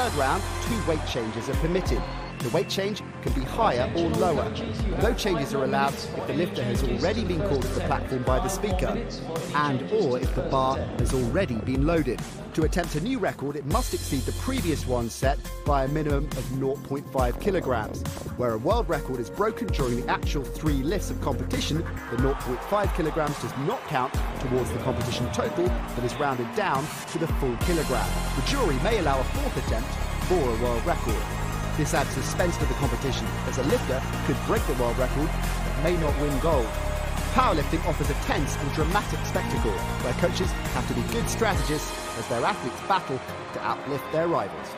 third round, 2 weight changes are permitted. The weight change can be higher or lower. No changes are allowed if the lifter has already been called to the platform by the speaker and or if the bar has already been loaded. To attempt a new record, it must exceed the previous one set by a minimum of 0.5 kilograms. Where a world record is broken during the actual 3 lifts of competition, the 0.5 kilograms does not count towards the competition total, but is rounded down to the full kilogram. The jury may allow a 4th attempt for a world record. This adds suspense to the competition, as a lifter could break the world record but may not win gold. Powerlifting offers a tense and dramatic spectacle where coaches have to be good strategists as their athletes battle to outlift their rivals.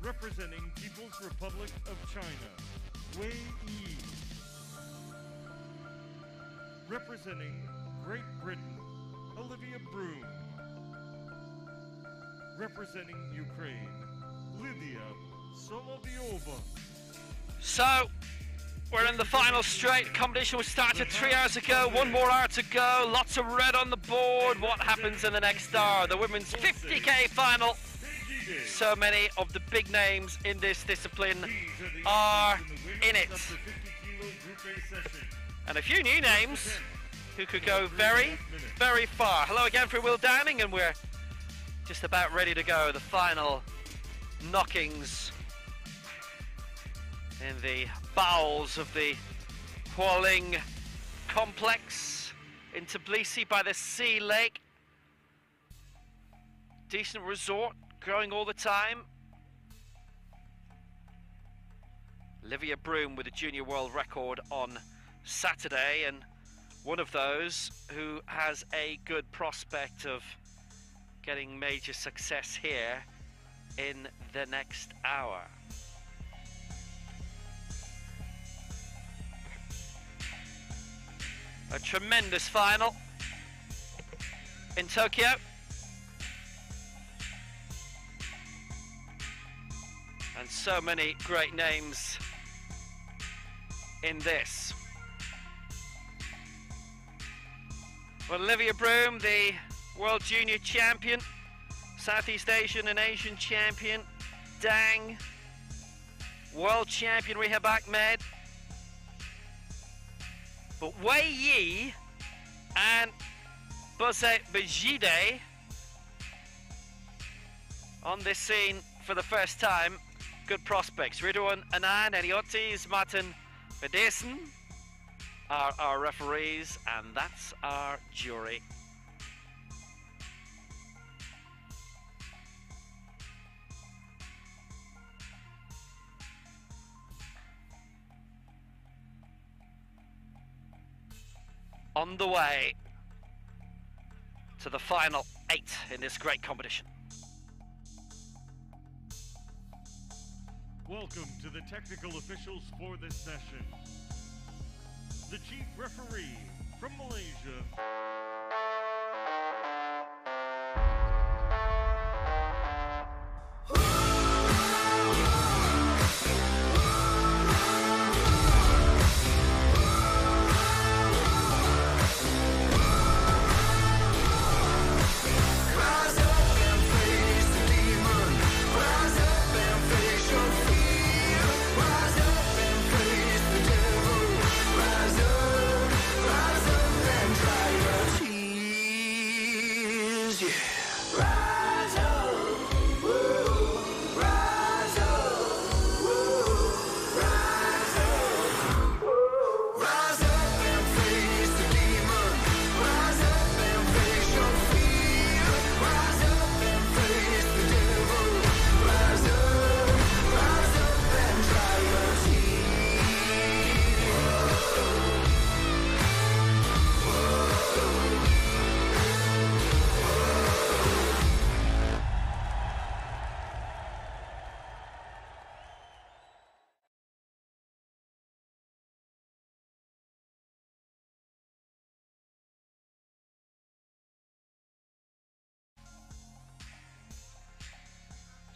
Representing People's Republic of China, Wei Yi. Representing Great Britain, Olivia Broom. Representing Ukraine, Lydia Solovyova. So, we're in the final straight. Competition was started 3 hours ago, 1 more hour to go. Lots of red on the board. What happens in the next hour? The women's 50k final. So many of the big names in this discipline are in it. And a few new names who could go very, very far. Hello again from Will Downing, and we're just about ready to go. The final knockings in the bowels of the Hualing complex in Tbilisi by the sea lake. Decent resort. Growing all the time. Olivia Broom with a junior world record on Saturday, and one of those who has a good prospect of getting major success here in the next hour. A tremendous final in Tokyo. And so many great names in this. Well, Olivia Broom, the World Junior Champion, Southeast Asian and Asian Champion, Dang, World Champion Rehab Ahmed. But Wei Yi and Bose Bejide on this scene for the first time. Good prospects. Ridwan Anand, Eniotis, Martin Pedersen are our referees, and that's our jury. On the way to the final 8 in this great competition. Welcome to the technical officials for this session. The chief referee from Malaysia.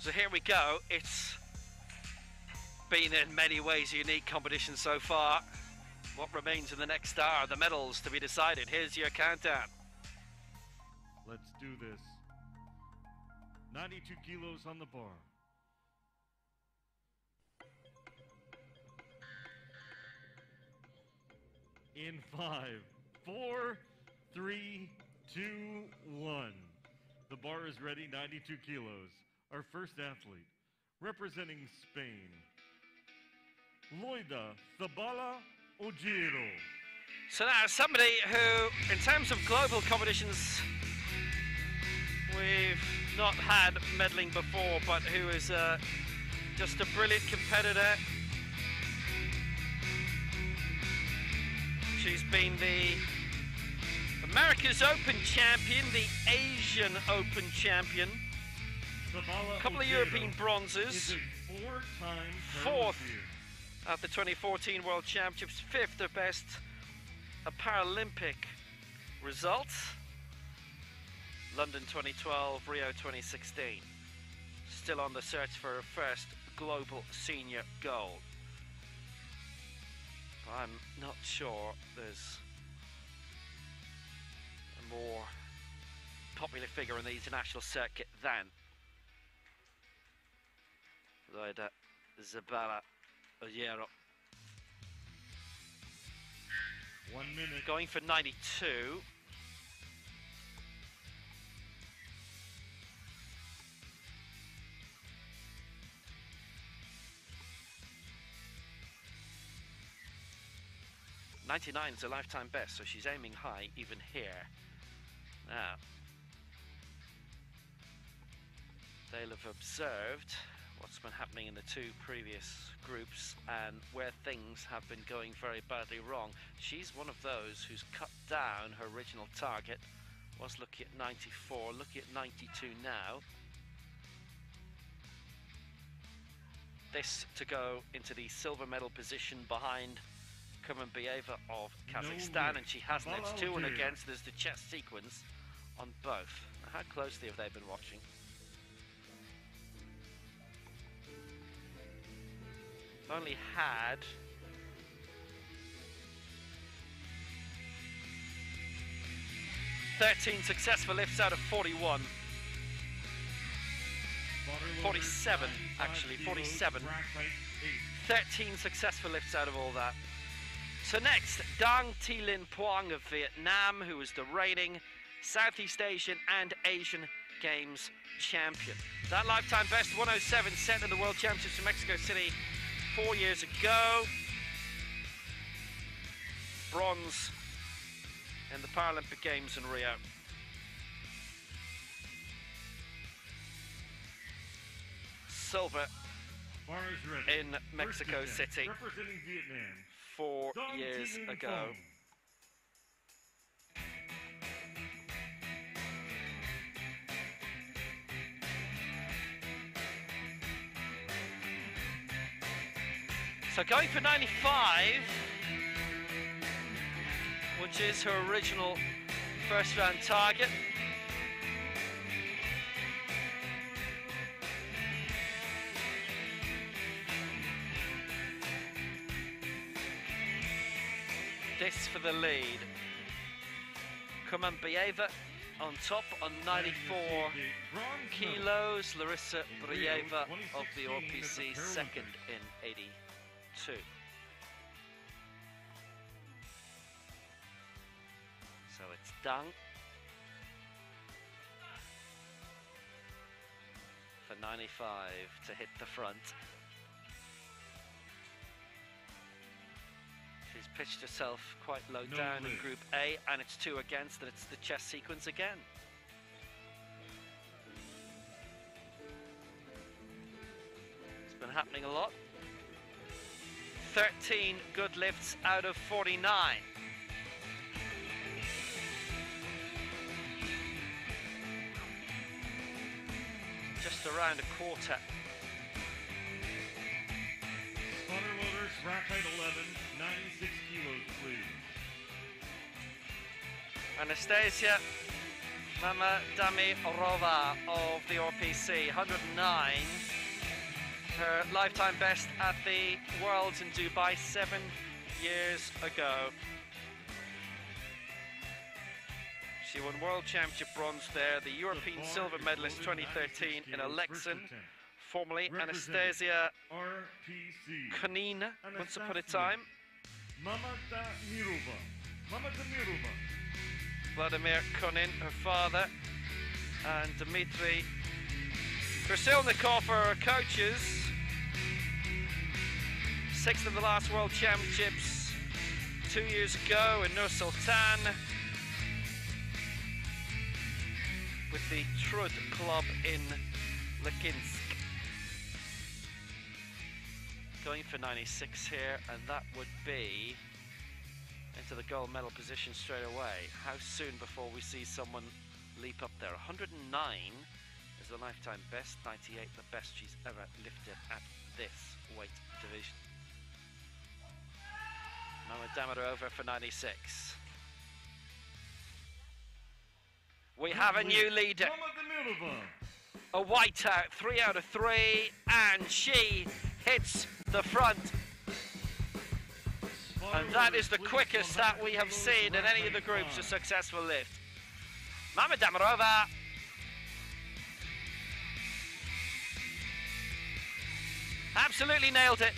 So here we go. It's been in many ways a unique competition so far. What remains in the next star? The medals to be decided. Here's your countdown. Let's do this. 92 kilos on the bar. In 5, 4, 3, 2, 1. The bar is ready, 92 kilos. Our first athlete, representing Spain, Loida Thabala Ojiro. So now somebody who, in terms of global competitions, we've not had medaling before, but who is just a brilliant competitor. She's been the America's Open champion, the Asian Open champion, a couple of European bronzes, fourth at the 2014 World Championships, fifth of best Paralympic results, London 2012, Rio 2016. Still on the search for her first global senior gold. I'm not sure there's a more popular figure in the international circuit than Loida Thabala Ojiro. 1 minute. Going for 92. '99's a lifetime best, so she's aiming high even here. Now, they'll have observed what's been happening in the two previous groups and where things have been going very badly wrong. She's one of those who's cut down her original target, was looking at 94, looking at 92 now. This to go into the silver medal position behind Kurmanbayeva of Kazakhstan, and she hasn't. It's 2 and against. There's the chess sequence on both. Now, how closely have they been watching? Only had 13 successful lifts out of 41. 47, actually, 47. 13 successful lifts out of all that. So next, Dang Thi Linh Phuong of Vietnam, who is the reigning Southeast Asian and Asian Games champion. That lifetime best, 107, set in the World Championships in Mexico City 4 years ago. Bronze in the Paralympic Games in Rio. Silver in Mexico City 4 years ago. So going for 95, which is her original first round target. This for the lead. Kurmanbayeva on top on 94 kilos. Larissa Bruyeva of the OPC second in 82. So it's Dang for 95 to hit the front. She's pitched herself quite low down in Group A, and it's 2 against, and it's the chess sequence again. It's been happening a lot. 13 good lifts out of 49. Just around a quarter. Spotter loaders, rack height 11, 96 kilos, please. Anastasia Mamadamirova of the RPC, 109. Her lifetime best at the Worlds in Dubai 7 years ago. She won World Championship bronze there, the European silver medalist 2013 in Alexin, formerly Anastasia Konina, once upon a time. Vladimir Konin, her father, and Dmitry Krasilnikov are her coaches. 6th in the last World Championships 2 years ago in Nur Sultan with the Trud club in Lekinsk. Going for 96 here, and that would be into the gold medal position straight away. How soon before we see someone leap up there? 109 is the lifetime best, 98 the best she's ever lifted at this weight division. Mamadamarova for 96. We have a new leader. A whiteout, 3 out of 3, and she hits the front. And that is the quickest that we have seen in any of the groups a successful lift. Mamadamarova. Absolutely nailed it.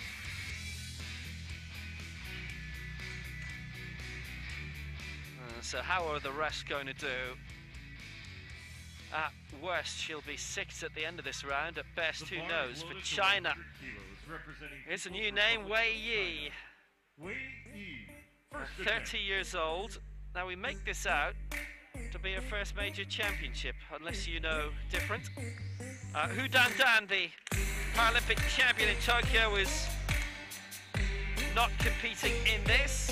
So how are the rest going to do? At worst, she'll be 6th at the end of this round. At best, who knows? For China, it's a new name, Wei Yi. 30 years old. Now we make this out to be her first major championship, unless you know different. Hu Dan, the Paralympic champion in Tokyo, is not competing in this.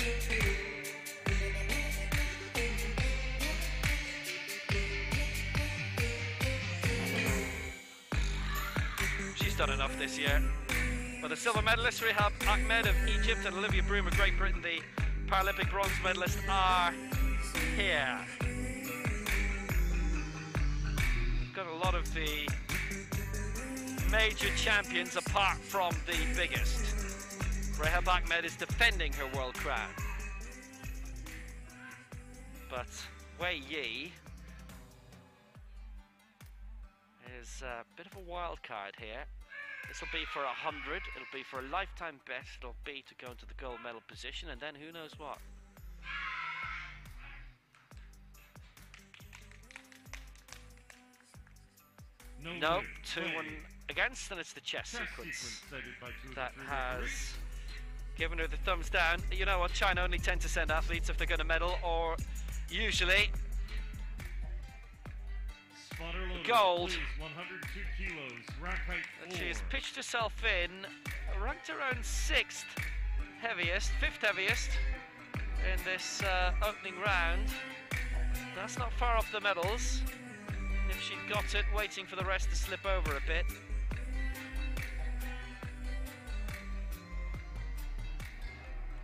She's done enough this year. But the silver medalists, Rehab Ahmed of Egypt and Olivia Broom of Great Britain, the Paralympic bronze medalists, are here. Got a lot of the major champions apart from the biggest. Rehab Ahmed is defending her world crown. But Wei Yi is a bit of a wild card here. This will be for 100, it'll be for a lifetime best, it'll be to go into the gold medal position, and then who knows what. No, 2-1 against, and it's the chess sequence that has given her the thumbs down. You know what, China only tend to send athletes if they're going to medal, or usually gold. 102 kilos, rack height 4. She's pitched herself in, ranked around 6th heaviest, 5th heaviest in this opening round. That's not far off the medals. If she'd got it, waiting for the rest to slip over a bit.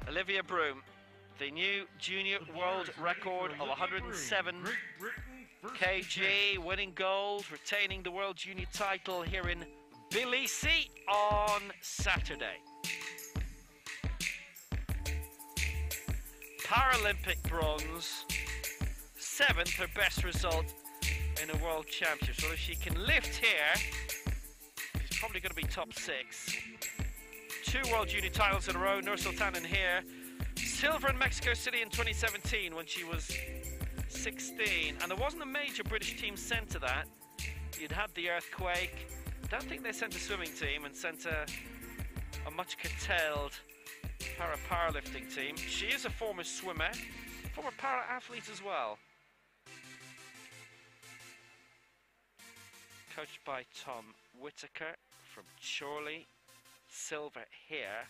Olivia Broom, the new junior world record of 107 kg, winning gold, retaining the world junior title here in Tbilisi on Saturday. Paralympic bronze, 7th, her best result in a world championship. So if she can lift here, she's probably going to be top 6. 2 world junior titles in a row, Nur Sultan in here. Silver in Mexico City in 2017 when she was 16, and there wasn't a major British team sent to that. You'd had the earthquake. Don't think they sent a swimming team, and sent a much curtailed powerlifting team. She is a former swimmer, former para-athlete as well. Coached by Tom Whitaker from Chorley. Silver here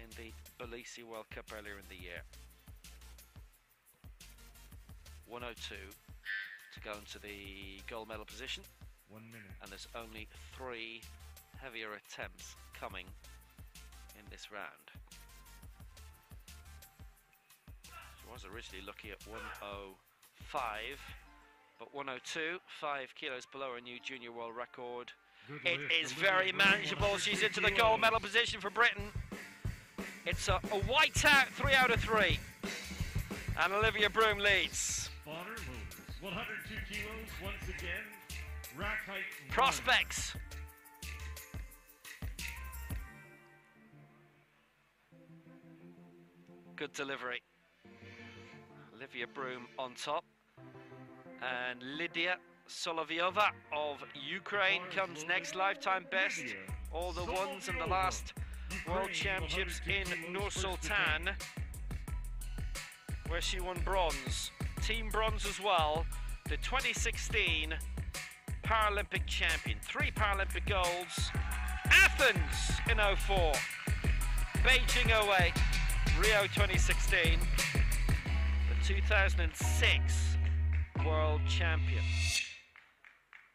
in the Tbilisi World Cup earlier in the year. 102 to go into the gold medal position. 1 minute. And there's only 3 heavier attempts coming in this round. She was originally looking at 105, but 102, 5 kilos below her new junior world record. It is very manageable. She's into the gold medal position for Britain. It's a white out, 3 out of 3. And Olivia Broom leads. Spotter loaders, 102 kilos once again. Rack height. Prospects. Good delivery. Olivia Broom on top. And Lydia Solovyova of Ukraine comes next, lifetime best. All the ones in the last World Championships in Nur-Sultan, where she won bronze. Team bronze as well. The 2016 Paralympic champion. 3 Paralympic golds. Athens in 04. Beijing 08. Rio 2016. The 2006 World Champion.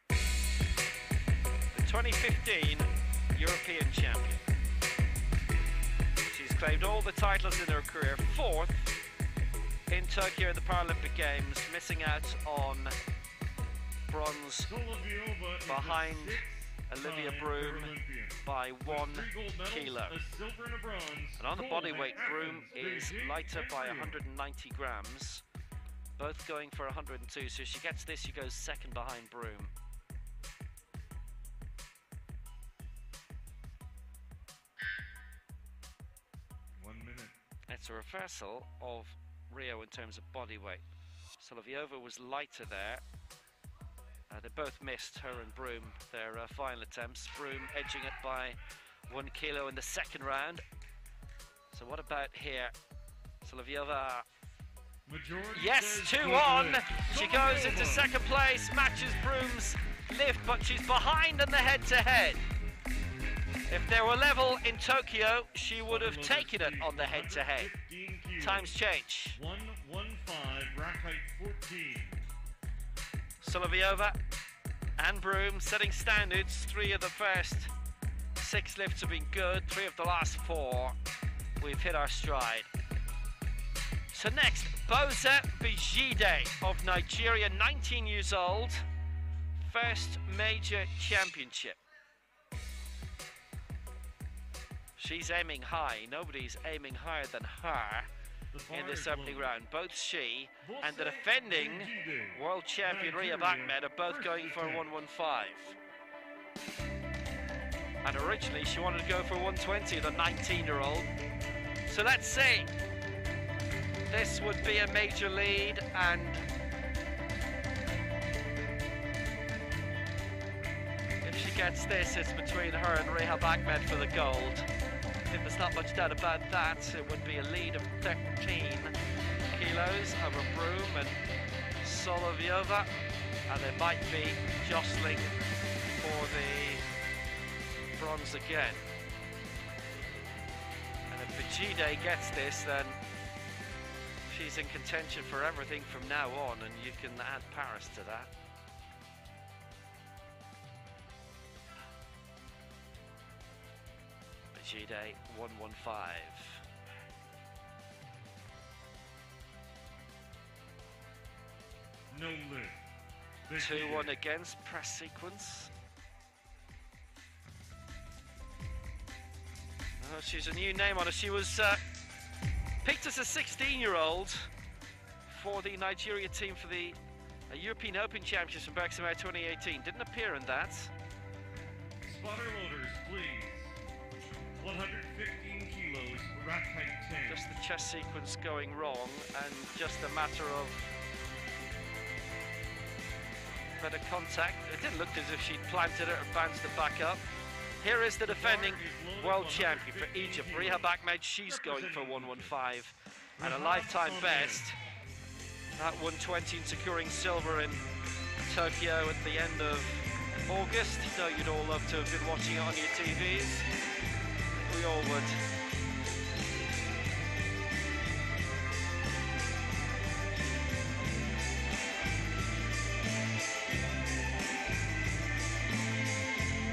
The 2015 European Champion. She's claimed all the titles in her career. 4th in Tokyo in the Paralympic Games, missing out on bronze behind Olivia Broom by 1 kilo. And on the bodyweight, Broom is lighter by 190 grams, both going for 102. So if she gets this, she goes second behind Broom. It's a reversal of Rio in terms of body weight. Solovyova was lighter there. They both missed, her and Broom, their final attempts. Broom edging it by 1 kilo in the second round. So what about here? Solovyova. Yes, 2-1. She goes into second place, matches Broom's lift, but she's behind in the head-to-head. If they were level in Tokyo, she would have taken it on the head-to-head. Times change. 1:15, rack height 14. Solovyova and Broom setting standards. 3 of the first 6 lifts have been good. 3 of the last 4, we've hit our stride. So next, Bose Bijide of Nigeria, 19 years old. First major championship. She's aiming high. Nobody's aiming higher than her in this opening round. Both she and the defending world champion Rhea Ahmed are both going for 115. And originally she wanted to go for 120, the 19-year-old. So let's see. This would be a major lead, and if she gets this, it's between her and Rhea Ahmed for the gold. I think there's not much doubt about that. It would be a lead of 13 kilos over Broom and Solovyova, and they might be jostling for the bronze again. And if Bijide gets this, then she's in contention for everything from now on, and you can add Paris to that. Bijide 115. No lift. 2-1 against press sequence. Oh, she's a new name on her. She was picked as a 16-year-old for the Nigeria team for the European Open Championships in Berkshire 2018. Didn't appear in that. Spotter loaders, please. 115 kilos, rack height 10. Just the chest sequence going wrong, and just a matter of better contact. It didn't look as if she'd planted it or bounced it back up. Here is the defending world champion for Egypt, Rhea Ahmed. She's going for 115 and a lifetime best at 120, and securing silver in Tokyo at the end of August. I know you'd all love to have been watching it on your TVs. We all would.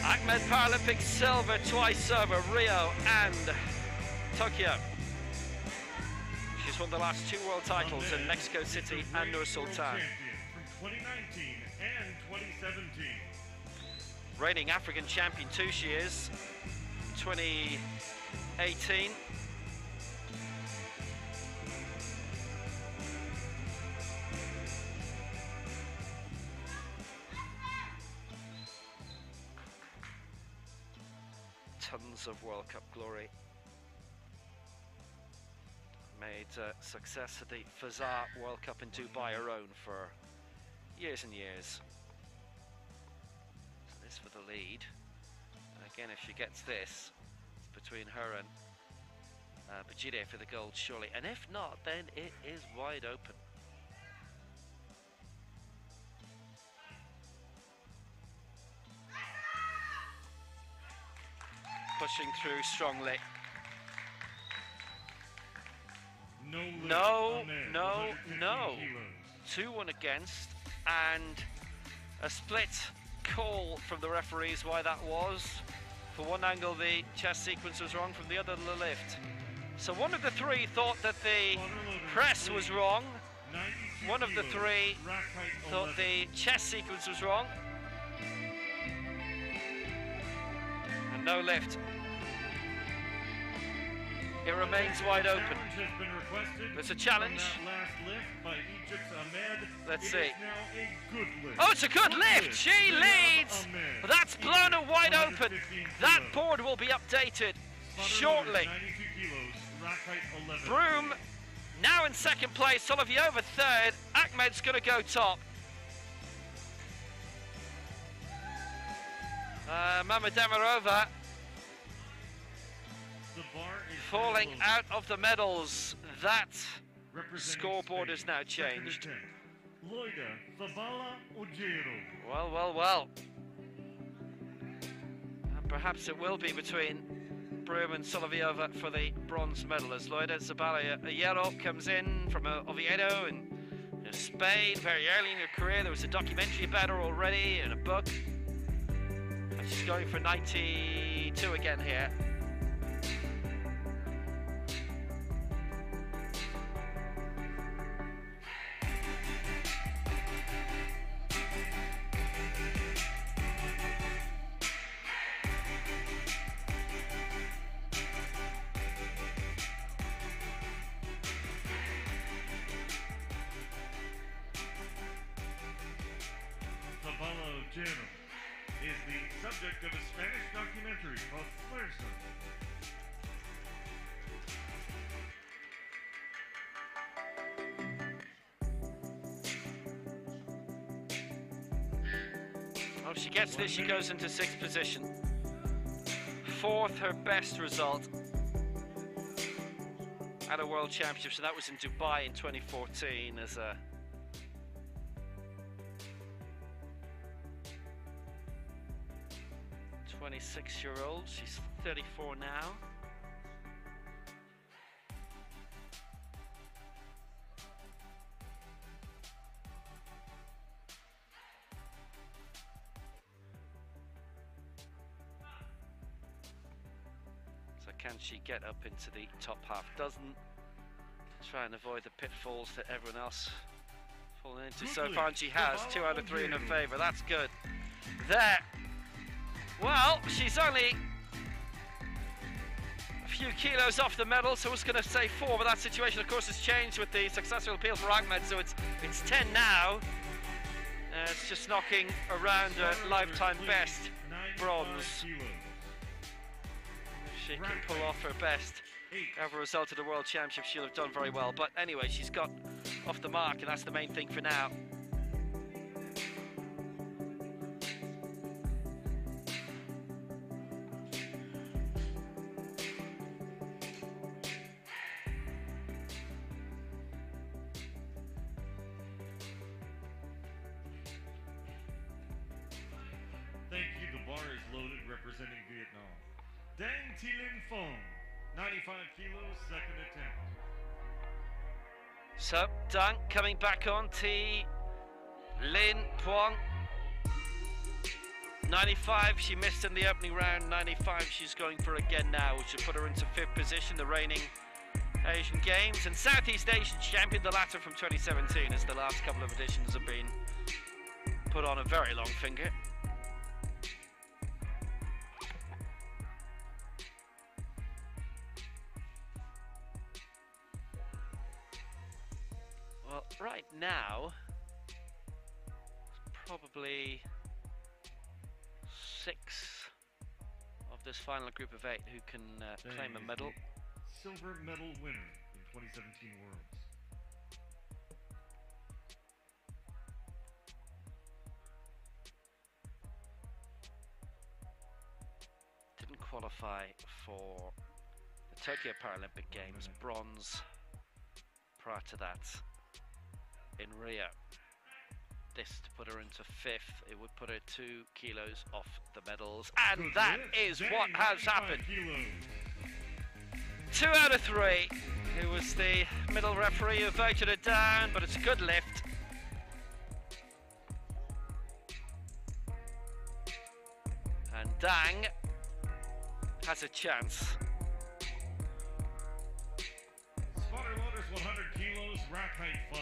Ahmed Paralympic silver twice over Rio and Tokyo. She's won the last 2 world titles in Mexico City and Nur-Sultan. From 2019 and 2017. Reigning African champion too, she is. 2018. Tons of World Cup glory. Made success at the Fazar World Cup in Dubai her own for years and years. So this for the lead. And again, if she gets this, it's between her and Bajide for the gold, surely. And if not, then it is wide open. Pushing through strongly. No. 2-1 against, and a split call from the referees why that was. For one angle the chest sequence was wrong, from the other the lift. So one of the three thought that the press was wrong. One of the three thought the chest sequence was wrong. And no lift. It remains wide open. There's a challenge. Let's see. Oh, it's a good lift. She leads. That's blown her wide open. That board will be updated shortly. Broom now in second place. Solovyova third. Ahmed's going to go top. Mamademirova falling out of the medals. That scoreboard has now changed. Well. And perhaps it will be between Broom and Solovyova for the bronze medal, as Loida Zabala comes in from Oviedo in Spain very early in her career. There was a documentary about her already and a book. And she's going for 92 again here. Is the subject of a Spanish documentary called Fuerza. Oh, if she gets this, she goes into 6th position. 4th, her best result at a World Championships, and that was in Dubai in 2014 as a 26-year-old. She's 34 now. So can she get up into the top half? Doesn't. Try and avoid the pitfalls that everyone else fallen into so far, and she has. 2 out of 3 in her favour. That's good. There. Well, she's only a few kilos off the medal, so I was going to say 4, but that situation, of course, has changed with the successful appeal for Ahmed, so it's 10 now. It's just knocking around a lifetime best bronze. If she can pull off her best ever result at a World Championship, she'll have done very well. But anyway, she's got off the mark, and that's the main thing for now. Thank you. The bar is loaded, representing Vietnam. Dang Thi-Linh Phong, 95 kilos, second attempt. So, Dang coming back on. Thi-Linh Phong, 95, she missed in the opening round. 95, she's going for again now, which will put her into 5th position, the reigning Asian Games and Southeast Asian champion, the latter from 2017, as the last couple of editions have been put on a very long finger. right now, probably 6 of this final group of 8 who can claim a medal. Silver medal winner in 2017 Worlds. Didn't qualify for the Tokyo Paralympic Games, bronze prior to that in Rio. This to put her into 5th, it would put her 2 kilos off the medals, and that is what has happened. 2 out of 3. It was the middle referee who voted it down, but it's a good lift. And Dang has a chance. Spotter loaders 100 kilos, rack height 5.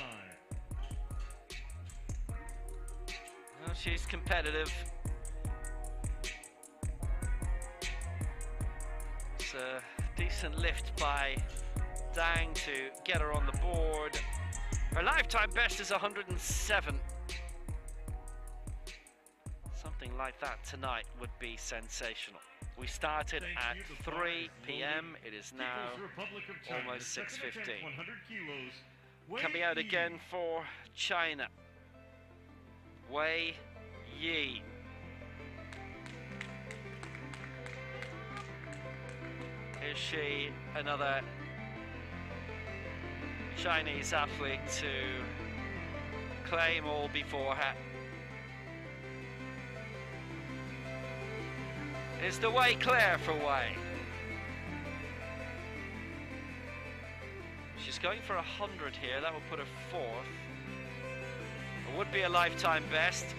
Well, she's competitive. It's a decent lift by Dang to get her on the board. Her lifetime best is 107. Something like that tonight would be sensational. We started at 3 p.m. It is now almost 6:15. Coming out again for China, Wei Yi. Is she another Chinese athlete to claim all before her? Is the way clear for Wei? She's going for 100 here. That would put her 4th. It would be a lifetime best.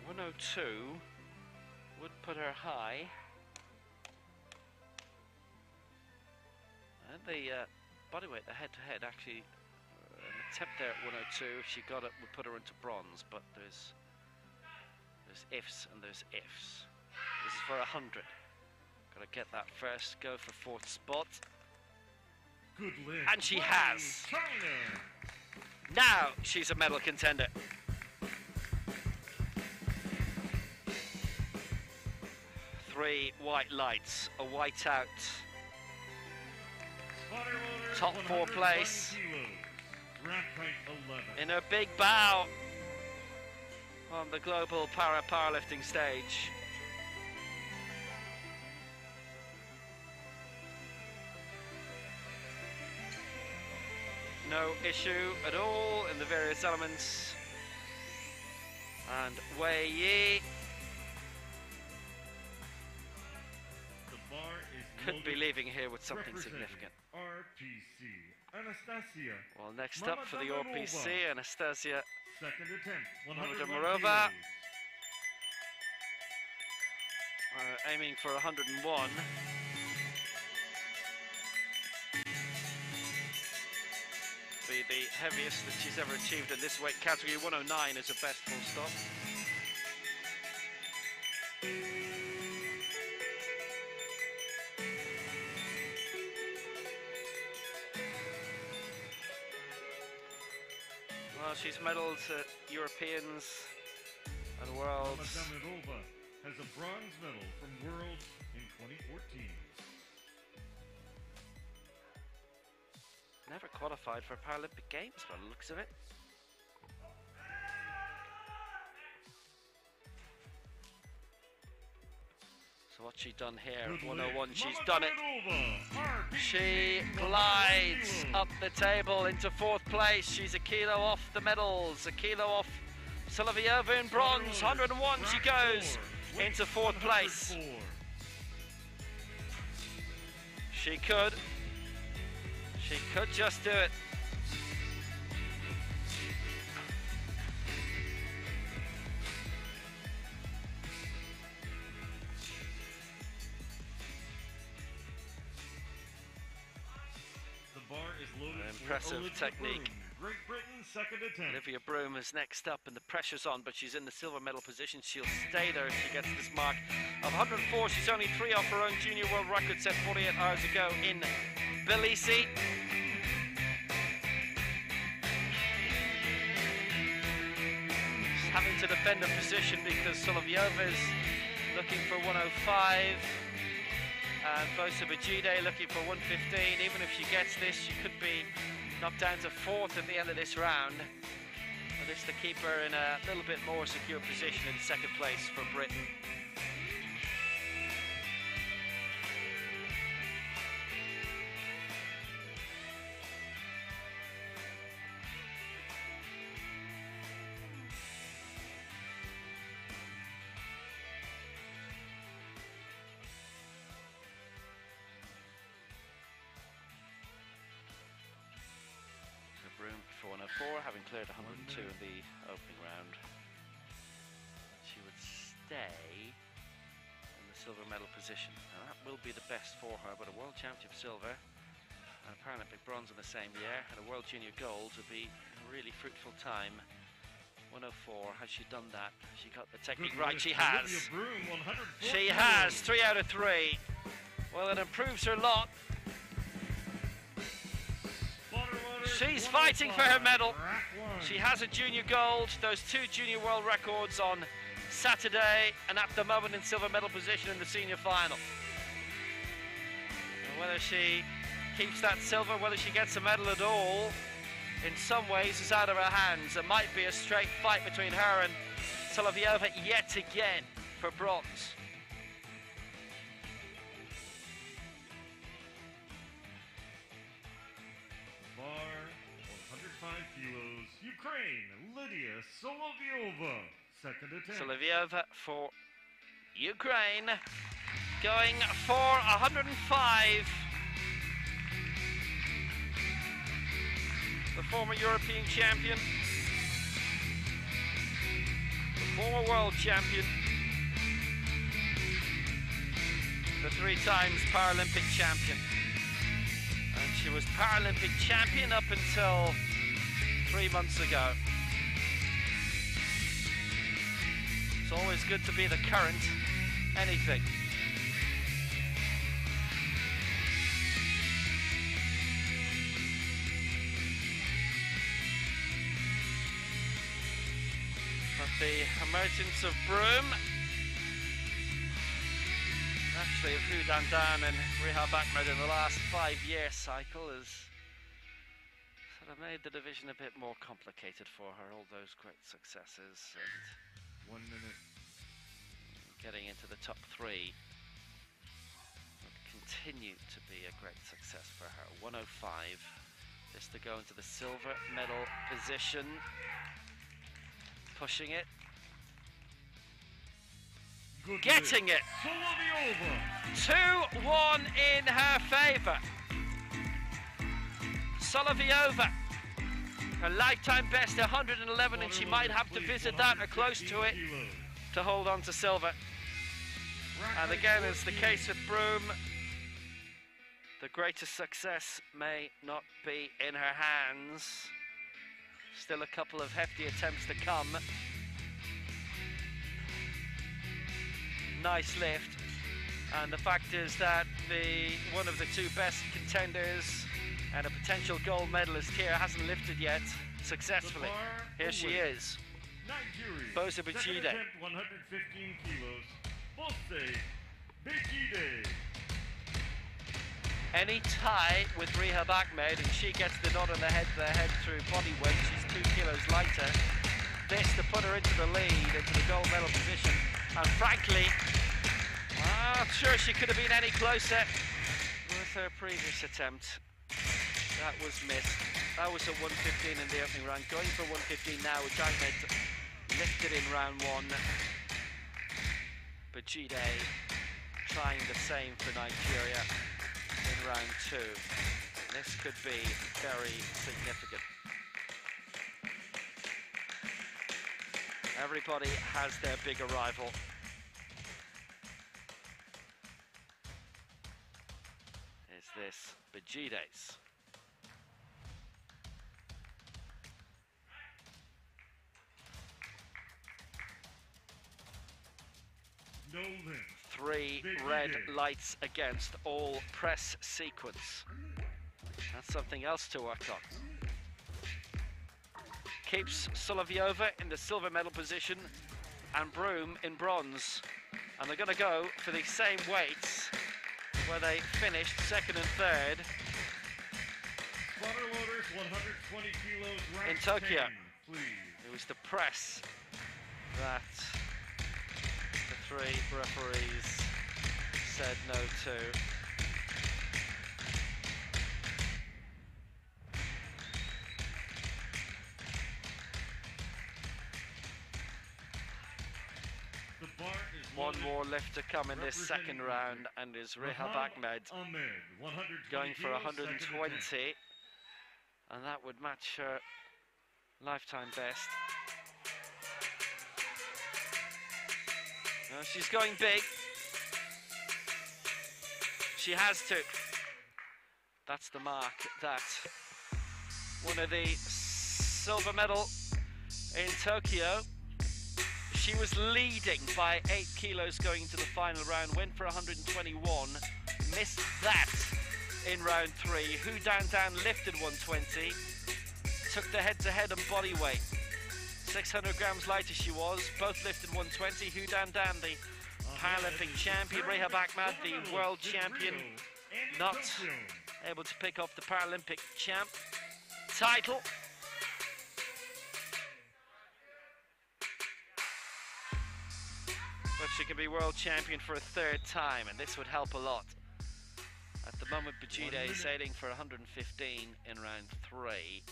.102 would put her high. And the bodyweight, the head-to-head, actually an attempt there at 102. If she got it, would put her into bronze. But there's ifs and there's ifs. This is for 100. Got to get that first. Go for 4th spot. Good lift. And she has. China. Now she's a medal contender. 3 white lights, a white out. Top 4 place. In her big bow on the global powerlifting stage. No issue at all in the various elements. And Wei Yi could be leaving here with something significant. RPC, Anastasia. Well, next up for the RPC, Anastasia Second attempt, 101 Morova. Aiming for 101. Be the heaviest that she's ever achieved in this weight category. 109 is a best, full stop. Well, she's medalled at Europeans and Worlds. Damirova has a bronze medal from Worlds in 2014. Never qualified for Paralympic Games by the looks of it. So what's she done here? 101, she's done it. She glides up the table into 4th place. She's a kilo off the medals, a kilo off Solovyova in bronze. 101, she goes into 4th place. She could just do it. The bar is loaded. Impressive technique. Great Britain second attempt. Olivia Broom is next up and the pressure's on, but she's in the silver medal position. She'll stay there if she gets this mark of 104. She's only 3 off her own junior world record set 48 hours ago in Tbilisi. She's having to defend her position because Solovyova's looking for 105 and Bosabajide looking for 115. Even if she gets this, she could be knocked down to 4th at the end of this round. But this to keep her in a little bit more secure position in 2nd place for Britain. Broom for 104, having cleared 102 in the opening round. She would stay in the silver medal position. Now that will be the best for her, but a World Championship silver and a Paralympic bronze in the same year and a World Junior gold would be a really fruitful time. 104, has she done that? Has she got the technique right? She has. She has, 3 out of 3. Well, it improves her lot. She's fighting for her medal. She has a junior gold, those 2 junior world records on Saturday, and at the moment in silver medal position in the senior final. And whether she keeps that silver, whether she gets a medal at all, in some ways is out of her hands. It might be a straight fight between her and Solovyova yet again for bronze. Kilos, Ukraine, Lydia Solovyova, second attempt. Solovyova for Ukraine, going for 105. The former European champion, the former world champion, the 3 times Paralympic champion. And she was Paralympic champion up until 3 months ago. It's always good to be the current anything. But the emergence of Broom, actually of Hu Dandan and Rihab Ahmed in the last 5-year cycle, has sort of made the division a bit more complicated for her. All those great successes and 1 minute. Getting into the top 3 would continue to be a great success for her. 105, just to go into the silver medal position. Pushing it. Good Getting it. 2-1 in her favour. Solovyova, her lifetime best 111, and she might have to visit that or close to it to hold on to silver. And again, as the case with Broom, the greatest success may not be in her hands. Still a couple of hefty attempts to come. Nice lift. And the fact is that one of the 2 best contenders and a potential gold medalist here hasn't lifted yet successfully. Here she is. Bosabajide. 115 kilos. Bosabajide. Any tie with Rihab Ahmed and she gets the nod on the head through body weight. She's 2 kilos lighter. This to put her into the lead, into the gold medal position. And frankly, I'm not sure she could have been any closer with her previous attempt. That was missed. That was a 115 in the opening round. Going for 115 now, which Ahmed lifted in round 1. Bajide trying the same for Nigeria in round 2. This could be very significant. Everybody has their big arrival. Is this Bajide's? golden. 3 red lights against all press sequence. That's something else to work on. Keeps Solovyova in the silver medal position and Broom in bronze. And they're going to go for the same weights where they finished second and third Spotter loaders, 120 kilos, round in Tokyo. 10, please. It was the press that the 3 referees said no to. The bar is One loaded. more lift to come in this second round, and is Rehab Ahmed going for 120, and that would match her lifetime best. No, she's going big. She has to. That's the mark that one of the silver medal in Tokyo. She was leading by 8 kilos going into the final round, went for 121, missed that in round 3. Hu Dan Dan lifted 120, took the head-to-head on body weight. 600 grams lighter she was, both lifted 120. Hu Dan Dan, the Paralympic champion, Rehab Ahmed, the world champion, not able to pick up the Paralympic champ title. But she can be world champion for a 3rd time, and this would help a lot. At the moment, Bajide is sailing for 115 in round 3.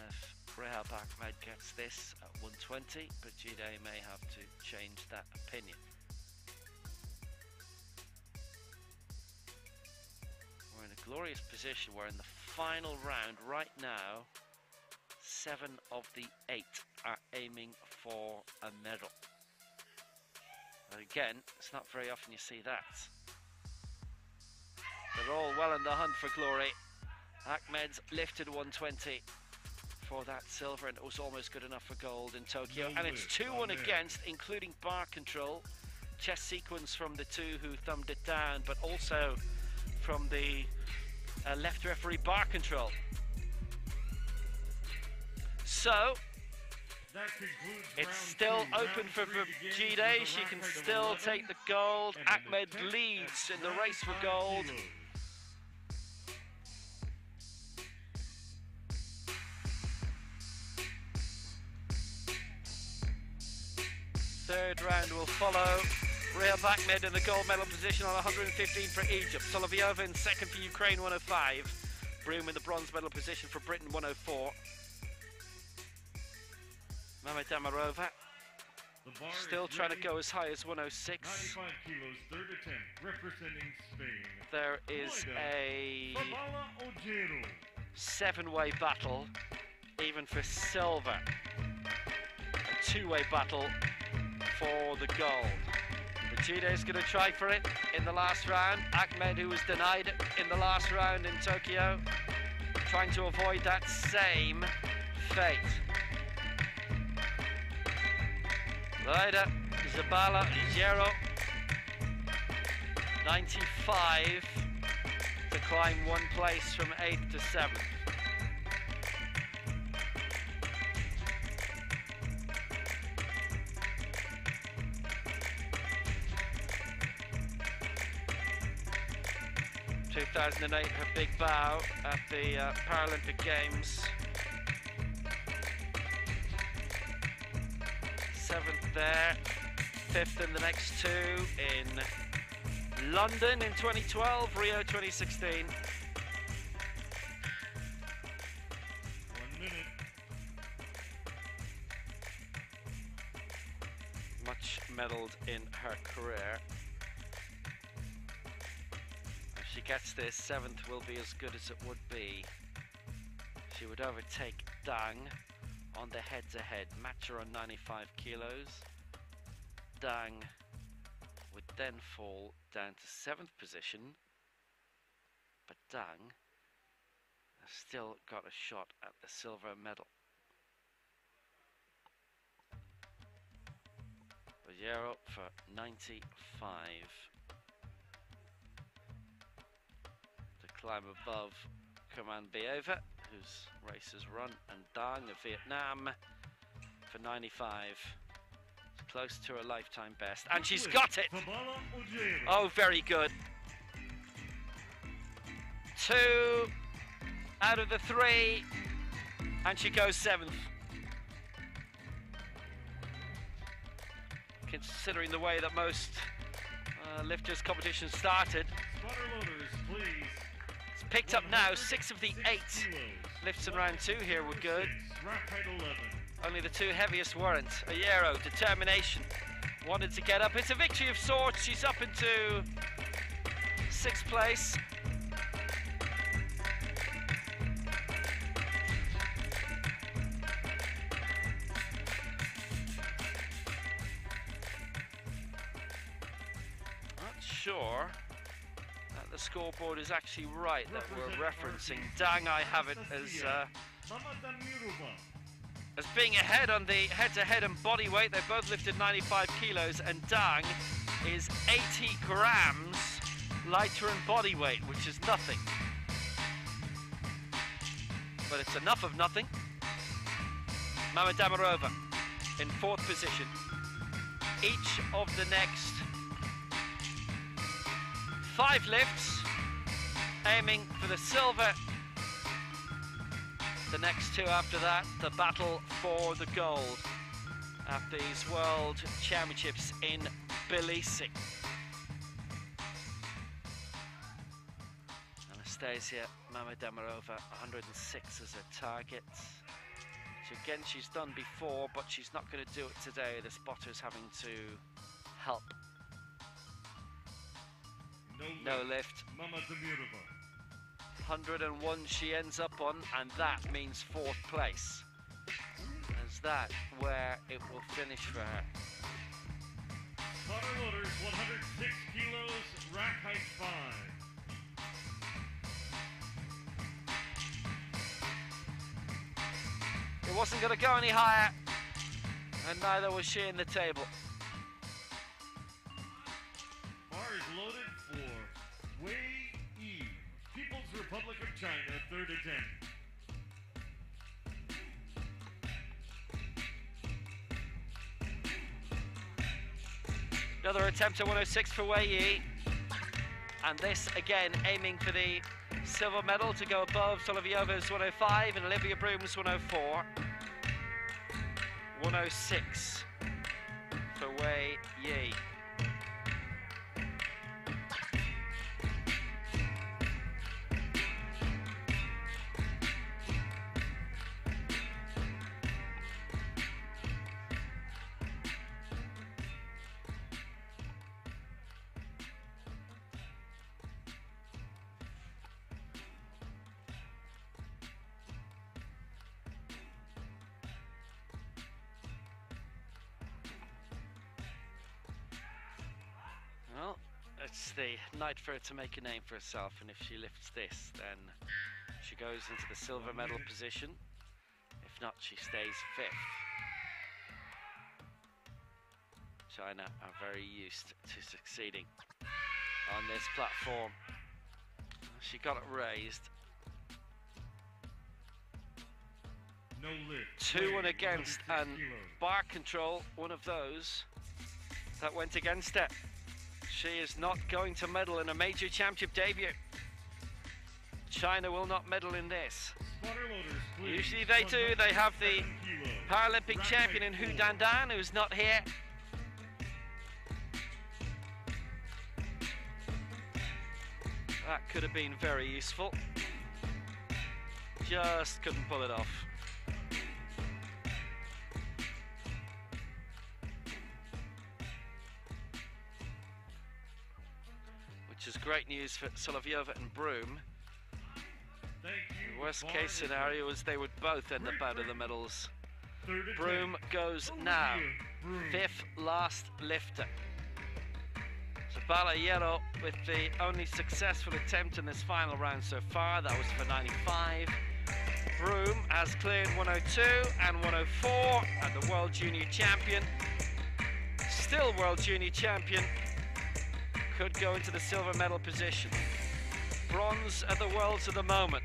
If Rehab Ahmed gets this at 120, Bajide may have to change that opinion. We're in a glorious position. We're in the final round right now. 7 of the 8 are aiming for a medal. Again, it's not very often you see that. They're all well in the hunt for glory. Ahmed's lifted 120 for that silver, and it was almost good enough for gold in Tokyo. And it's 2-1 against, including bar control. Chest sequence from the 2 who thumbed it down, but also from the left referee bar control. So it's still open for Bajide. She can still take the gold. Ahmed leads in the race for gold. Third round will follow. Rehab Ahmed in the gold medal position on 115 for Egypt. Solovyova in second for Ukraine, 105. Broom in the bronze medal position for Britain, 104. Mehmet Amarova still trying to go as high as 106. 95 kilos, 3rd attempt, representing Spain. There is a 7-way battle, even for silver. A 2-way battle for the gold. Bajide is going to try for it in the last round. Ahmed, who was denied it in the last round in Tokyo, trying to avoid that same fate. Later, Zabala, Zero, 95 to climb 1 place from 8th to 7th. In 2008, her big bow at the Paralympic Games. 7th there, 5th in the next 2 in London in 2012, Rio 2016. 1 minute. Much medalled in her career. If she gets this, 7th will be as good as it would be. She would overtake Dang on the head-to-head, match her on 95 kilos. Dang would then fall down to 7th position, but Dang has still got a shot at the silver medal. But Ogiero for 95. To climb above Command Bieva, whose race has run, and Dang of Vietnam for 95. It's close to a lifetime best, and she's got it! Oh, very good. 2 out of the 3, and she goes 7th. Considering the way that most lifters competitions started. Spotter loaders, please. It's picked up now. 6 of the 8 lifts in round 2 here were good. Rack height 11. Only the 2 heaviest weren't. Ogiero, determination, wanted to get up. It's a victory of sorts. She's up into 6th place. Sure that the scoreboard is actually right that we're referencing. Dang, I have it as being ahead on the head-to-head and body weight. They both lifted 95 kilos, and Dang is 80 grams lighter in body weight, which is nothing. But it's enough of nothing. Mama Damarova in 4th position. Each of the next 5 lifts, aiming for the silver. The next 2 after that, the battle for the gold at these World Championships in Tbilisi. Anastasia Mamademarova, 106 as a target. So again, she's done before, but she's not going to do it today. The spotter's having to help. No lift. 101 she ends up on, and that means 4th place. Is that where it will finish for her? Spotter loaders, 106 kilos, rack height 5. It wasn't going to go any higher, and neither was she in the table. Bar is loaded for Wei Yi, People's Republic of China, 3rd attempt. Another attempt at 106 for Wei Yi. And this again aiming for the silver medal to go above Solovyova's 105 and Olivia Broom's 104. 106 for Wei Yi. Well, it's the night for her to make a name for herself, and if she lifts this, then she goes into the silver medal position. If not, she stays 5th. China are very used to succeeding on this platform. She got it raised. No lift. 2 and against, and bar control, one of those that went against her. She is not going to medal in a major championship debut. China will not medal in this. Usually they do. They have the Paralympic champion in Hu Dandan, who's not here. That could have been very useful. Just couldn't pull it off. Which is great news for Solovyova and Broom. The worst case scenario is they would both end up out of the medals. Broom goes now, 5th last lifter. So Balayero with the only successful attempt in this final round so far, that was for 95. Broom has cleared 102 and 104 at the World Junior Champion. still world junior champion, could go into the silver medal position. Bronze at the Worlds at the moment,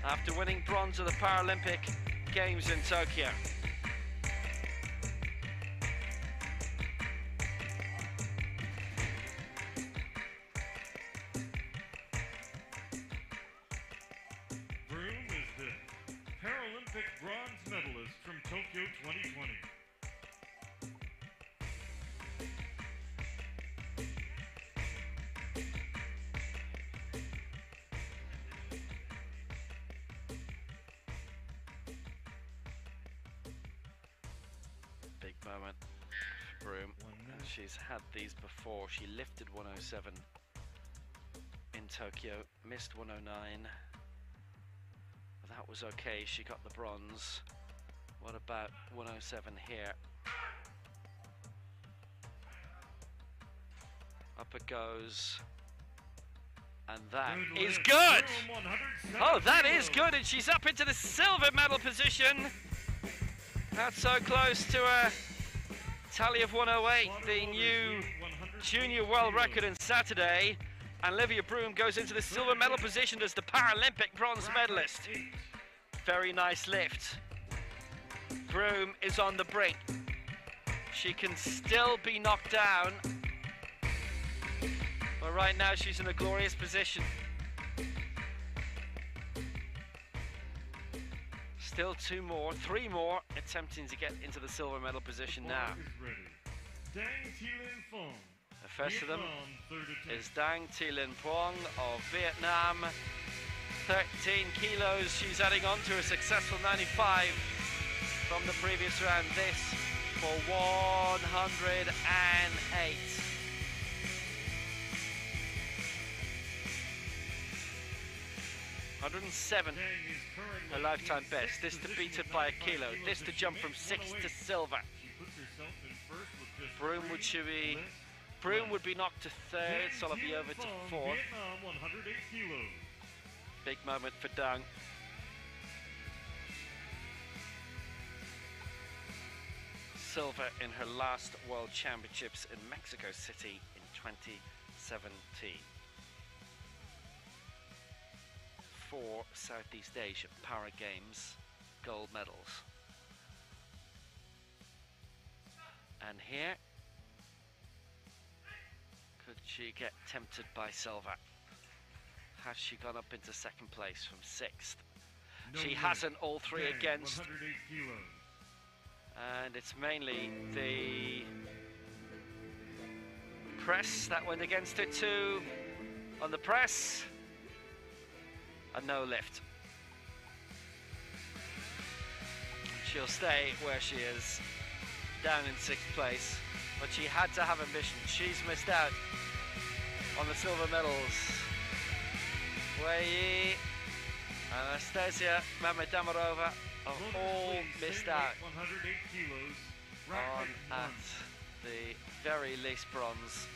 after winning bronze at the Paralympic Games in Tokyo. Broom is the Paralympic bronze medalist from Tokyo 2020. Big moment for Broom. She's had these before. She lifted 107 in Tokyo, missed 109. But that was okay, she got the bronze. What about 107 here? Up it goes. And that is good! Oh, that is good, and she's up into the silver medal position. That's so close to a tally of 108, the new junior world record on Saturday. And Olivia Broom goes into the silver medal position as the Paralympic bronze medalist. Very nice lift. Broom is on the brink. She can still be knocked down, but right now she's in a glorious position. Still three more attempting to get into the silver medal position now. The first of them is Dang Thi Linh Phuong of Vietnam. 13 kilos she's adding on to a successful 95 from the previous round. This for 108. 107, her lifetime best. This to beat it by a kilo. This to jump from 6 to silver. Broom would be knocked to 3rd, Solovyova to 4th. Big moment for Dang. Silver in her last World Championships in Mexico City in 2017. 4 Southeast Asia Para Games gold medals. And here, could she get tempted by silver? Has she gone up into 2nd place from 6th? She hasn't, all 3 against. And it's mainly the press that went against her too. On the press, a no lift. She'll stay where she is, down in 6th place, but she had to have ambition. She's missed out on the silver medals. Wei, Anastasia Mamadamarova are all missed out on at the very least bronze.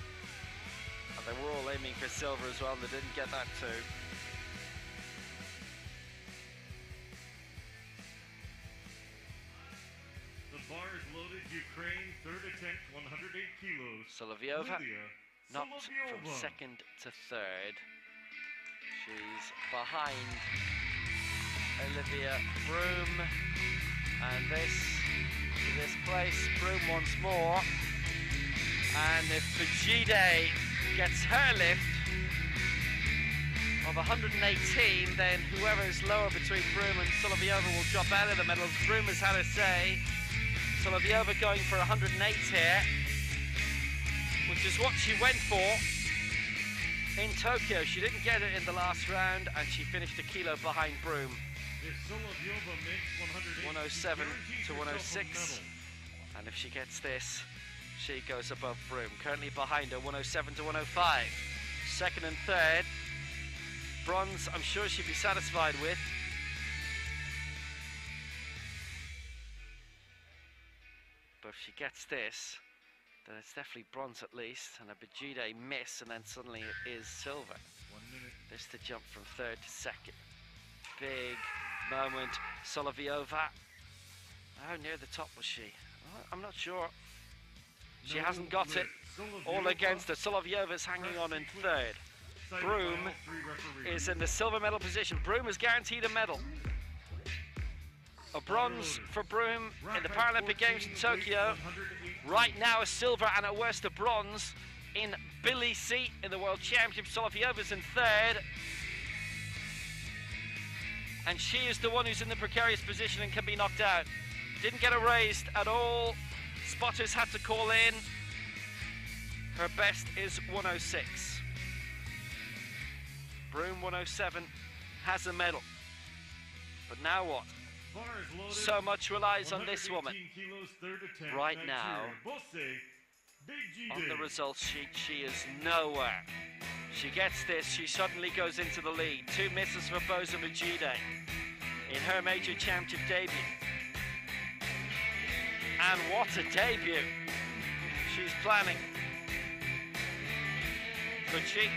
And they were all aiming for silver as well, and they didn't get that too. The bar is loaded. Ukraine, 3rd attempt, 108 kilos. Solovyova knocked from 2nd to 3rd. She's behind Olivia Broom, and this place, Broom once more. And if Vijay gets her lift of 118, then whoever's lower between Broom and Solovyova will drop out of the medals. Broom has had her say. Solovyova going for 108 here, which is what she went for in Tokyo. She didn't get it in the last round, and she finished a kilo behind Broom. 107 to 106, and if she gets this, she goes above Broom. Currently behind her, 107 to 105. 2nd and 3rd. Bronze, I'm sure she'd be satisfied with. But if she gets this, then it's definitely bronze at least, and a Bajide miss, and then suddenly it is silver. 1 minute. This to jump from 3rd to 2nd. Big moment. Solovyova. How near the top was she? I'm not sure. She hasn't got it. All against her. Solovyova's hanging on in third. Broom is in the silver medal position. Broom is guaranteed a medal. A bronze for Broom in the Paralympic Games in Tokyo. Right now a silver and at worst a bronze in Tbilisi in the World Championship. Solovyova's in third. And she is the one who's in the precarious position and can be knocked out. Didn't get erased at all. Spotters had to call in. Her best is 106. Broom 107 has a medal. But now what? So much relies on this woman. Right now, on the results sheet, she is nowhere. She gets this, she suddenly goes into the lead. 2 misses for Boza Majide in her major championship debut. And what a debut she's planning. Could she?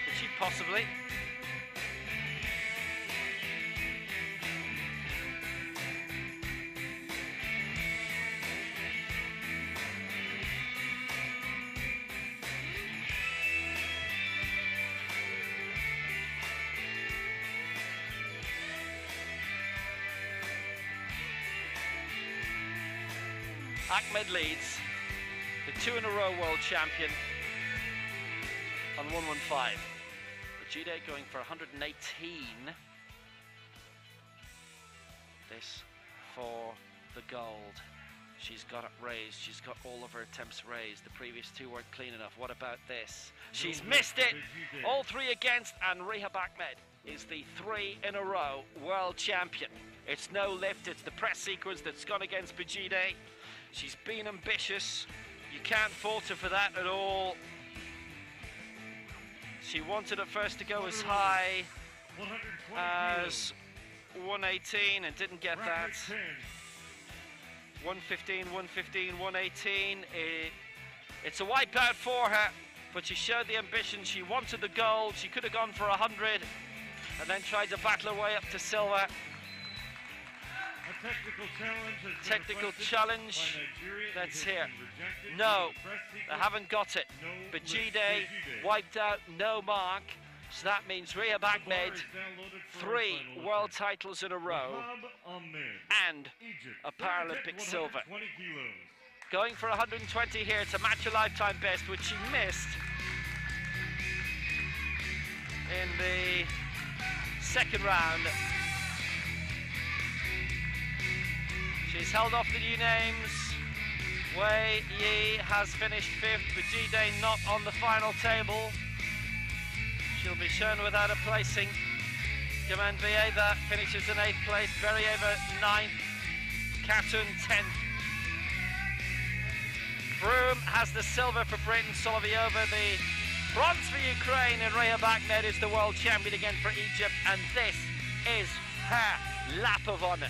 Could she possibly? Ahmed leads, the 2-in-a-row world champion on 115. Majide going for 118. This for the gold. She's got it raised. She's got all of her attempts raised. The previous 2 weren't clean enough. What about this? She's missed it. All 3 against, and Rehab Ahmed is the 3-in-a-row world champion. It's no lift. It's the press sequence that's gone against Majide. She's been ambitious. You can't fault her for that at all. She wanted at first to go as high as 118 and didn't get that. 115, 115, 118. It's a wipeout for her, but she showed the ambition. She wanted the gold. She could have gone for 100 and then tried to battle her way up to silver. Technical challenge. Let's hear. No, they haven't got it. Majide wiped out, no mark. So that means Rehab Ahmed, 3 world titles in a row and a Paralympic silver. Going for 120 here to match a lifetime best, which she missed in the second round. She's held off the new names. Wei Yi has finished 5th, Majide not on the final table. She'll be shown without a placing. Gamanbieva finishes in 8th place, Berieva 9th, Katun 10th. Broom has the silver for Britain, Solovyova the bronze for Ukraine, and Rehab Ahmed is the world champion again for Egypt, and this is her lap of honour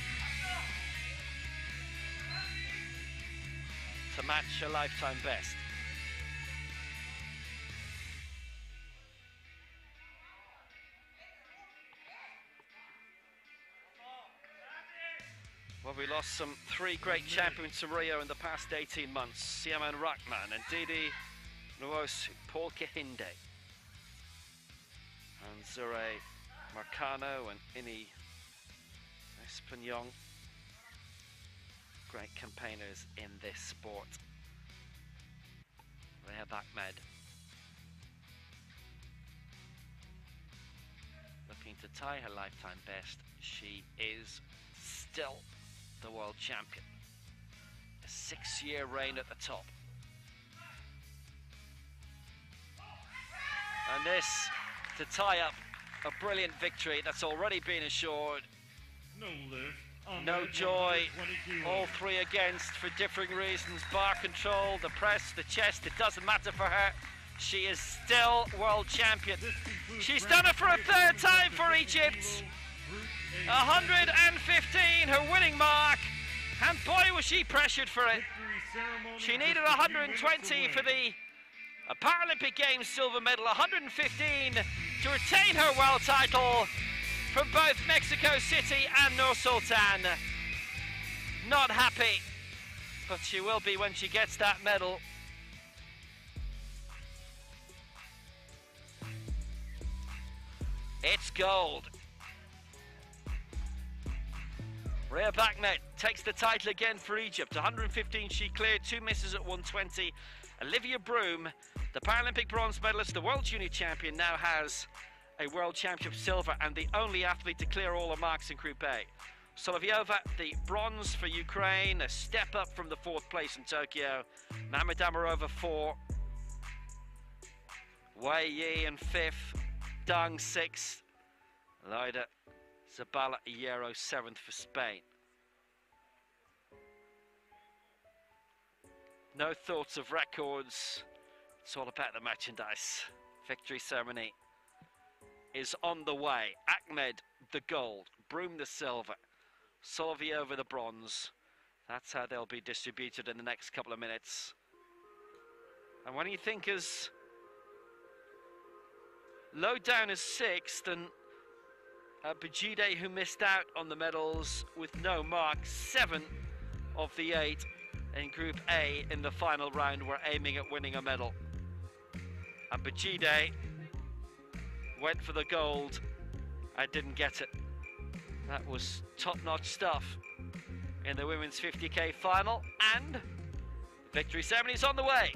to match a lifetime best. Well, we lost 3 great champions to Rio in the past 18 months. Siaman Rahman and Didi Nwosu, Paul Kehinde, and Zure Marcano and Ini Espanyol. Great campaigners in this sport. Rehab Ahmed looking to tie her lifetime best. She is still the world champion. A 6-year reign at the top. And this to tie up a brilliant victory that's already been assured. No joy, all 3 against for differing reasons. Bar control, the press, the chest, it doesn't matter for her. She is still world champion. She's done it for a 3rd time for Egypt. 115, her winning mark, and boy was she pressured for it. She needed 120 for the Paralympic Games silver medal, 115 to retain her world title from both Mexico City and Nur Sultan. Not happy but she will be when she gets that medal. It's gold. Rhea Ahmed takes the title again for Egypt. 115 she cleared, 2 misses at 120. Olivia Broom, the Paralympic bronze medalist, the World Junior Champion, now has a World Championship silver and the only athlete to clear all her marks in Group A. Solovyova, the bronze for Ukraine, a step up from the 4th place in Tokyo. Namidamarova 4. Wei Yi in 5th. Dang 6th. Laida Zabala Hierro 7th for Spain. No thoughts of records. It's all about the merchandise. Victory ceremony is on the way. Ahmed the gold, Broom the silver, Solovyova the bronze. That's how they'll be distributed in the next couple of minutes. And when you think as low down as 6th, and Bajide, who missed out on the medals with no marks, 7 of the 8 in Group A in the final round were aiming at winning a medal. And Bajide went for the gold and didn't get it. That was top-notch stuff in the women's 50k final, and victory ceremony is on the way.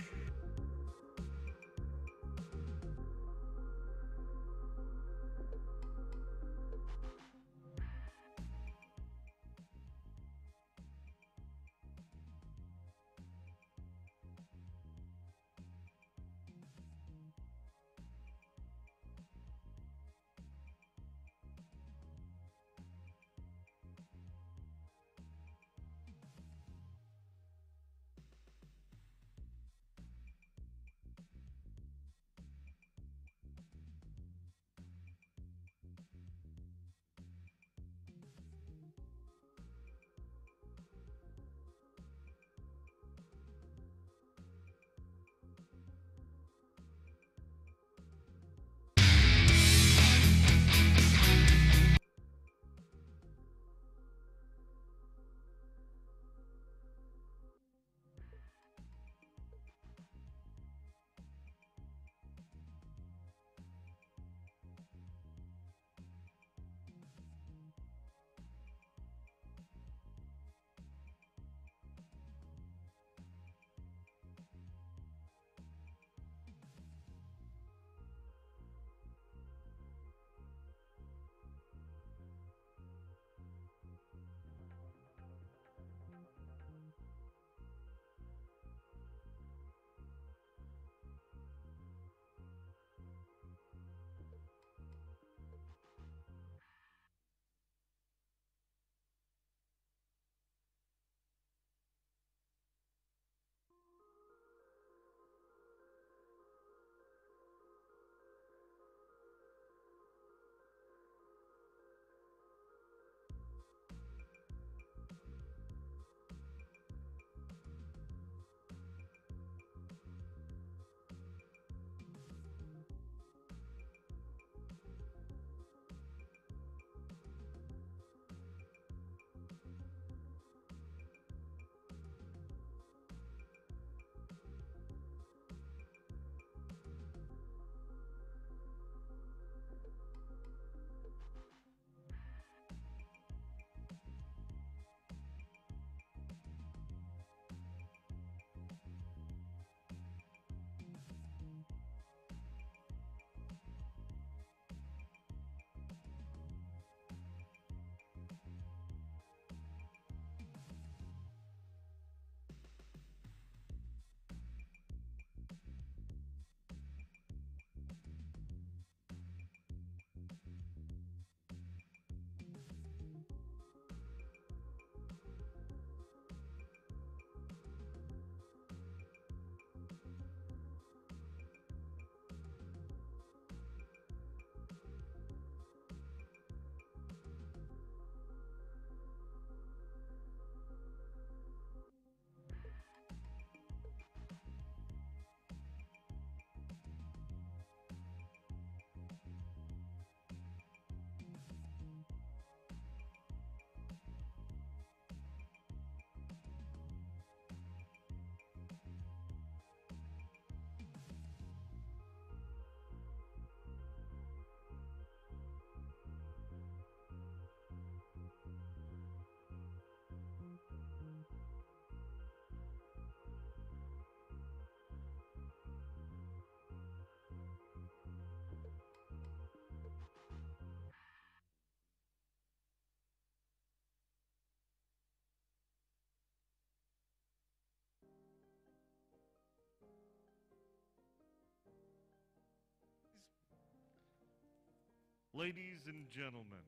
Ladies and gentlemen,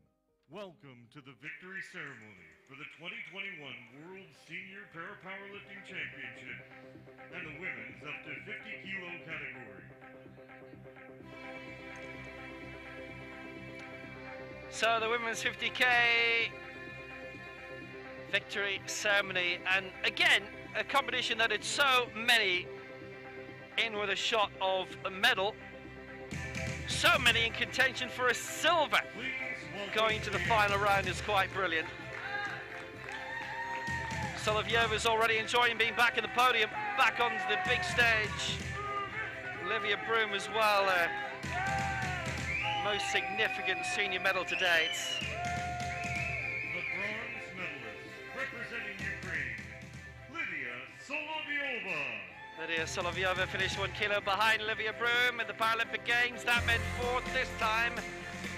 welcome to the victory ceremony for the 2021 World Senior Parapowerlifting Championship and the women's up to 50 kilo category. So the women's 50k victory ceremony, and again a competition that had so many in with a shot of a medal, so many in contention for a silver going to the final round is quite brilliant. Solovyova's already enjoying being back in the podium, back on the big stage. Olivia Broom as well, most significant senior medal to date. The bronze medalist representing Ukraine, Lydia Solovyova. Lydia Solovyova finished 1 kilo behind Olivia Broom in the Paralympic Games. That meant fourth this time.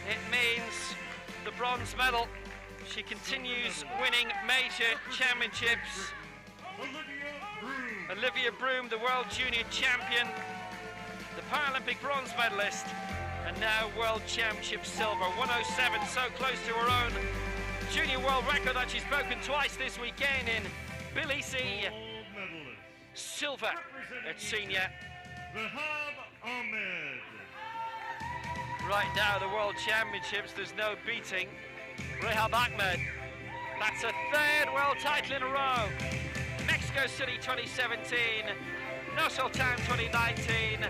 It means the bronze medal. She continues winning major championships. Olivia Broom, the World Junior Champion, the Paralympic bronze medalist, and now World Championship silver. 107, so close to her own junior world record that she's broken twice this weekend in Tbilisi. Silver at senior. Right now, the World Championships, there's no beating Rehab Ahmed. That's a third world title in a row. Mexico City 2017, Nursultan 2019,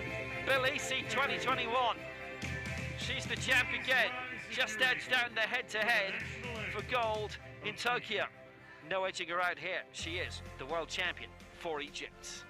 Tbilisi 2021. She's the champ again, just edged out in the head-to-head for gold in Tokyo. No edging her out here. She is the world champion for Egypt.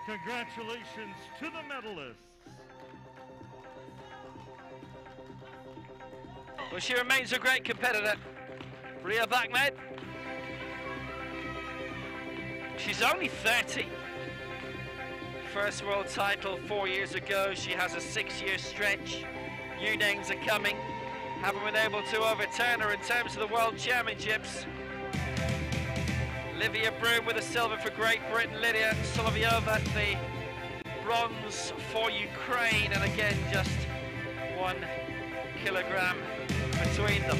Congratulations to the medalists. Well, she remains a great competitor, Rehab Ahmed. She's only 30. First world title 4 years ago. She has a 6-year stretch. New names are coming. Haven't been able to overturn her in terms of the World Championships. Olivia Broom with a silver for Great Britain. Lydia Solovyova the bronze for Ukraine, and again just 1 kilogram between them.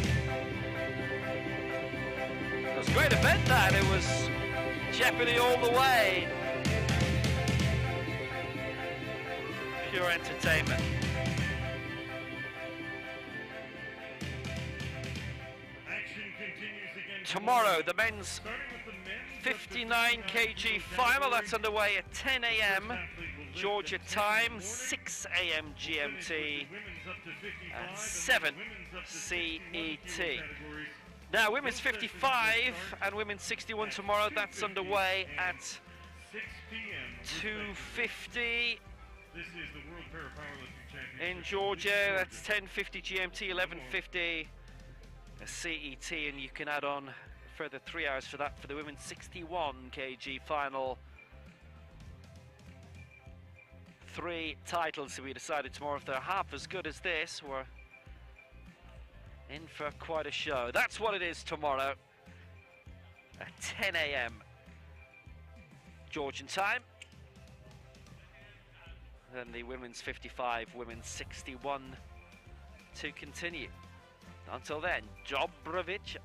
It was a great event that. It was jeopardy all the way. Pure entertainment. Action continues again Tomorrow, the men's 59 kg final. That's underway at 10 a.m. Georgia time, 6 a.m. GMT, and 7 CET. Now, women's 55 and women's 61 tomorrow. That's underway at 6 p.m. 2:50 This is the World Parapowerlifting Championship in Georgia. That's 10:50 GMT, 11:50 CET, and you can add on a further 3 hours for that for the women's 61 kg final. 3 titles to be decided tomorrow. If they're half as good as this, we're in for quite a show. That's what it is tomorrow at 10 a.m. Georgian time. Then the women's 55, women's 61 to continue. Until then, Dobrovic.